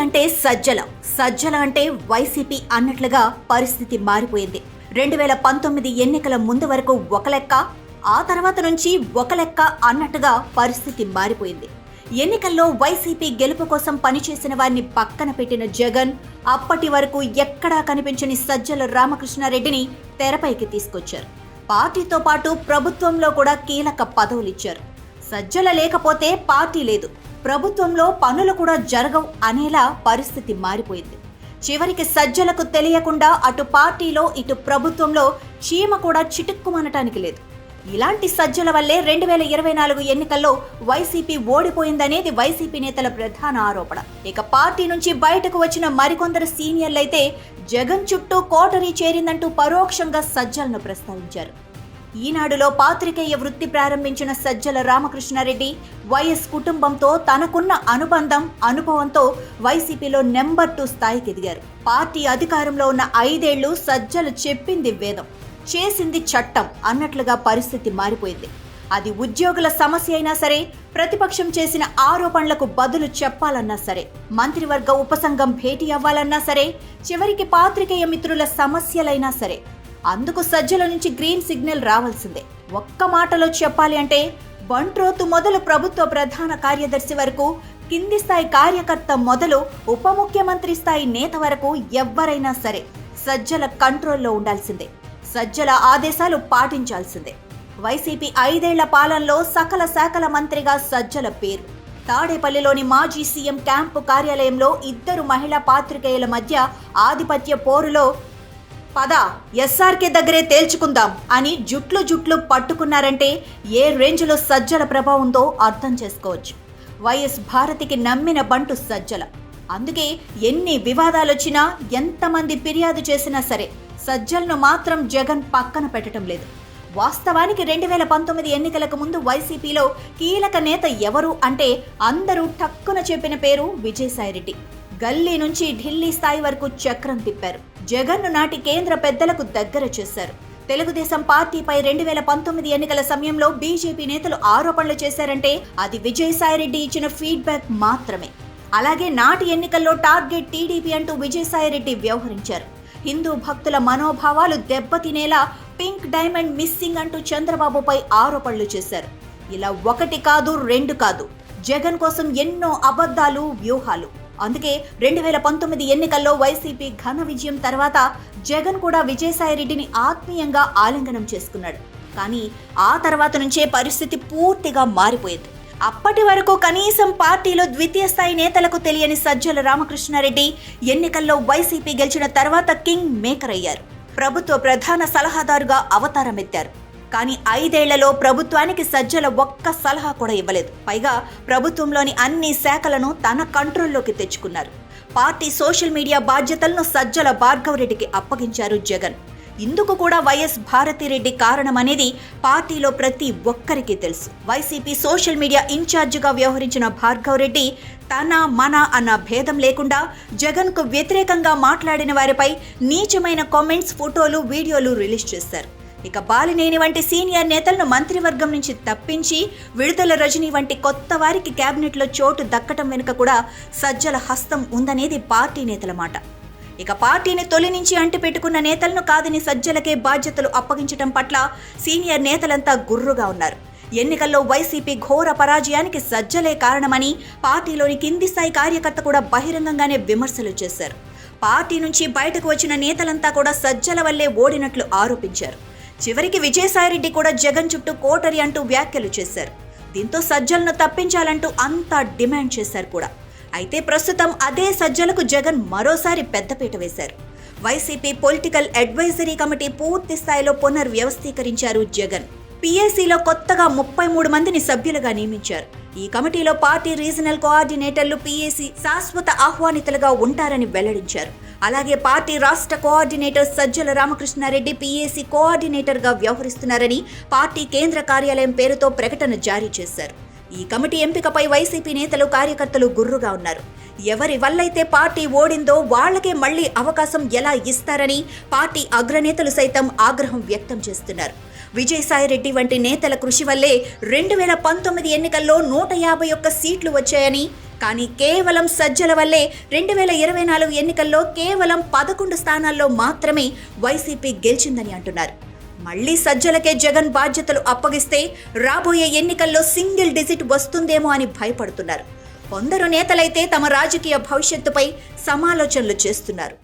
అంటే సజ్జల అంటే వైసీపీ అన్నట్లుగా పరిస్థితి మారిపోయింది. 2019 ఎన్నికల ముందు వరకు ఒక లెక్క, ఆ తర్వాత నుంచి ఒక లెక్క అన్నట్టుగా పరిస్థితి మారిపోయింది. ఎన్నికల్లో వైసీపీ గెలుపు కోసం పనిచేసిన వారిని పక్కన పెట్టిన జగన్ అప్పటి వరకు ఎక్కడా కనిపించని సజ్జల రామకృష్ణారెడ్డిని తెరపైకి తీసుకొచ్చారు. పార్టీతో పాటు ప్రభుత్వంలో కూడా కీలక పదవులిచ్చారు. సజ్జల లేకపోతే పార్టీ లేదు, ప్రభుత్వంలో పనులు కూడా జరగవు అనేలా పరిస్థితి మారిపోయింది. చివరికి సజ్జలకు తెలియకుండా అటు పార్టీలో ఇటు ప్రభుత్వంలో చీమ కూడా చిటుక్కుమనటానికి లేదు. ఇలాంటి సజ్జల వల్లే 2024 ఎన్నికల్లో వైసీపీ ఓడిపోయిందనేది వైసీపీ నేతల ప్రధాన ఆరోపణ. ఇక పార్టీ నుంచి బయటకు వచ్చిన మరికొందరు సీనియర్లైతే జగన్ చుట్టూ కోటరీ చేరిందంటూ పరోక్షంగా సజ్జలను ప్రస్తావించారు. ఈనాడులో పాత్రికేయ వృత్తి ప్రారంభించిన సజ్జల రామకృష్ణారెడ్డి వైఎస్ కుటుంబంతో తనకున్న అనుభవంతో వైసీపీలో నెంబర్ 2 స్థాయికి ఎదిగారు. పార్టీ అధికారంలో ఉన్న 5 ఏళ్లు సజ్జలు చెప్పింది వేదం, చేసింది చట్టం అన్నట్లుగా పరిస్థితి మారిపోయింది. అది ఉద్యోగుల సమస్య అయినా సరే, ప్రతిపక్షం చేసిన ఆరోపణలకు బదులు చెప్పాలన్నా సరే, మంత్రివర్గ ఉపసంఘం భేటీ అవ్వాలన్నా సరే, చివరికి పాత్రికేయ మిత్రుల సమస్యలైనా సరే, అందుకు సజ్జల నుంచి గ్రీన్ సిగ్నల్ రావాల్సిందే. ఒక్క మాటలో చెప్పాలి అంటే బంట్రోతు మొదలు ప్రభుత్వ ప్రధాన కార్యదర్శి వరకు, కింది స్థాయి కార్యకర్త మొదలు ఉప ముఖ్యమంత్రి స్థాయి నేత వరకు ఎవ్వరైనా సరే సజ్జల కంట్రోల్లో ఉండాల్సిందే, సజ్జల ఆదేశాలు పాటించాల్సిందే. వైసీపీ 5 ఏళ్ల పాలనలో సకల శాఖల మంత్రిగా సజ్జల పేరు. తాడేపల్లిలోని మాజీ సీఎం క్యాంపు కార్యాలయంలో 2 మహిళా పాత్రికేయుల మధ్య ఆధిపత్య పోరులో పద ఎస్ఆర్కే దగ్గరే తేల్చుకుందాం అని జుట్లు పట్టుకున్నారంటే ఏ రేంజ్లో సజ్జల ప్రభావంతో అర్థం చేసుకోవచ్చు. వైఎస్ భారతికి నమ్మిన బంటు సజ్జల. అందుకే ఎన్ని వివాదాలొచ్చినా, ఎంతమంది ఫిర్యాదు చేసినా సరే సజ్జలను మాత్రం జగన్ పక్కన పెట్టడం లేదు. వాస్తవానికి 2019 ఎన్నికలకు ముందు వైసీపీలో కీలక నేత ఎవరు అంటే అందరూ టక్కున చెప్పిన పేరు విజయసాయిరెడ్డి. గల్లీ నుంచి ఢిల్లీ స్థాయి వరకు చక్రం తిప్పారు. జగన్ను నాటి కేంద్ర పెద్దలకు దగ్గర చేశారు. తెలుగుదేశం పార్టీపై 2019 ఎన్నికల సమయంలో బీజేపీ నేతలు ఆరోపణలు చేశారంటే అది విజయసాయిరెడ్డి ఇచ్చిన ఫీడ్బ్యాక్ మాత్రమే. అలాగే నాటి ఎన్నికల్లో టార్గెట్ టీడీపీ అంటూ విజయసాయిరెడ్డి వ్యవహరించారు. హిందూ భక్తుల మనోభావాలు దెబ్బతినేలా పింక్ డైమండ్ మిస్సింగ్ అంటూ చంద్రబాబుపై ఆరోపణలు చేశారు. ఇలా 1 కాదు 2 కాదు, జగన్ కోసం ఎన్నో అబద్ధాలు, వ్యూహాలు. అందుకే 2019 ఎన్నికల్లో వైసీపీ ఘన విజయం తర్వాత జగన్ కూడా విజయసాయిరెడ్డిని ఆత్మీయంగా ఆలింగనం చేసుకున్నాడు. కానీ ఆ తర్వాత నుంచే పరిస్థితి పూర్తిగా మారిపోయింది. అప్పటి వరకు కనీసం పార్టీలో ద్వితీయ స్థాయి నేతలకు తెలియని సజ్జల రామకృష్ణారెడ్డి ఎన్నికల్లో వైసీపీ గెలిచిన తర్వాత కింగ్ మేకర్ అయ్యారు. ప్రభుత్వ ప్రధాన సలహాదారుగా అవతారం ఎత్తారు. కానీ 5 ఏళ్లలో ప్రభుత్వానికి సజ్జల ఒక్క సలహా కూడా ఇవ్వలేదు. పైగా ప్రభుత్వంలోని అన్ని శాఖలను తన కంట్రోల్లోకి తెచ్చుకున్నారు. పార్టీ సోషల్ మీడియా బాధ్యతలను సజ్జల భార్గవరెడ్డికి అప్పగించారు జగన్. ఇందుకు కూడా వైఎస్ భారతిరెడ్డి కారణమనేది పార్టీలో ప్రతి ఒక్కరికి తెలుసు. వైసీపీ సోషల్ మీడియా ఇన్ఛార్జిగా వ్యవహరించిన భార్గవరెడ్డి తన మన అన్న భేదం లేకుండా జగన్కు వ్యతిరేకంగా మాట్లాడిన వారిపై నీచమైన కామెంట్స్, ఫోటోలు, వీడియోలు రిలీజ్ చేశారు. ఇక బాలినేని వంటి సీనియర్ నేతలను మంత్రివర్గం నుంచి తప్పించి విడుదల రజనీ వంటి కొత్త వారికి కేబినెట్లో చోటు దక్కటం వెనుక కూడా సజ్జల హస్తం ఉందనేది పార్టీ నేతల మాట. ఇక పార్టీని తొలి నుంచి అంటిపెట్టుకున్న నేతలను కాదని సజ్జలకే బాధ్యతలు అప్పగించడం పట్ల సీనియర్ నేతలంతా గుర్రుగా ఉన్నారు. ఎన్నికల్లో వైసీపీ ఘోర పరాజయానికి సజ్జలే కారణమని పార్టీలోని కింది స్థాయి కార్యకర్త కూడా బహిరంగంగానే విమర్శలు చేశారు. పార్టీ నుంచి బయటకు వచ్చిన నేతలంతా కూడా సజ్జల వల్లే ఓడినట్లు ఆరోపించారు. చివరికి విజయసాయిరెడ్డి కూడా జగన్ చుట్టూ కోటరీ అంటూ వ్యాఖ్యలు చేశారు. దీంతో సజ్జలను తప్పించాలంటూ అంతా డిమాండ్ చేశారు కూడా. అయితే ప్రస్తుతం అదే సజ్జలకు జగన్ మరోసారి పెద్దపీట వేశారు. వైసీపీ పొలిటికల్ అడ్వైజరీ కమిటీ పూర్తి స్థాయిలో పునర్వ్యవస్థీకరించారు జగన్. పీఏసీలో కొత్తగా 33 మందిని సభ్యులుగా నియమించారు. ఈ కమిటీలో పార్టీ రీజనల్ కోఆర్డినేటర్లు పీఏసీ శాశ్వత ఆహ్వానితులుగా ఉంటారని వెల్లడించారు. అలాగే పార్టీ రాష్ట్ర కోఆర్డినేటర్ సజ్జల రామకృష్ణారెడ్డి పీఏసీ కోఆర్డినేటర్గా వ్యవహరిస్తున్నారని పార్టీ కేంద్ర కార్యాలయం పేరుతో ప్రకటన జారీ చేశారు. ఈ కమిటీ ఎంపికపై వైసీపీ నేతలు, కార్యకర్తలు గుర్రుగా ఉన్నారు. ఎవరి వల్లైతే పార్టీ ఓడిందో వాళ్లకే మళ్లీ అవకాశం ఎలా ఇస్తారని పార్టీ అగ్రనేతలు సైతం ఆగ్రహం వ్యక్తం చేస్తున్నారు. విజయసాయిరెడ్డి వంటి నేతల కృషి వల్లే 2019 ఎన్నికల్లో 151 సీట్లు వచ్చాయని, కానీ కేవలం సజ్జల వల్లే 2024 ఎన్నికల్లో కేవలం 11 స్థానాల్లో మాత్రమే వైసీపీ గెలిచిందని అంటున్నారు. మళ్లీ సజ్జలకే జగన్ బాధ్యతలు అప్పగిస్తే రాబోయే ఎన్నికల్లో సింగిల్ డిజిట్ వస్తుందేమో అని భయపడుతున్నారు. కొందరు నేతలైతే తమ రాజకీయ భవిష్యత్తుపై సమాలోచనలు చేస్తున్నారు.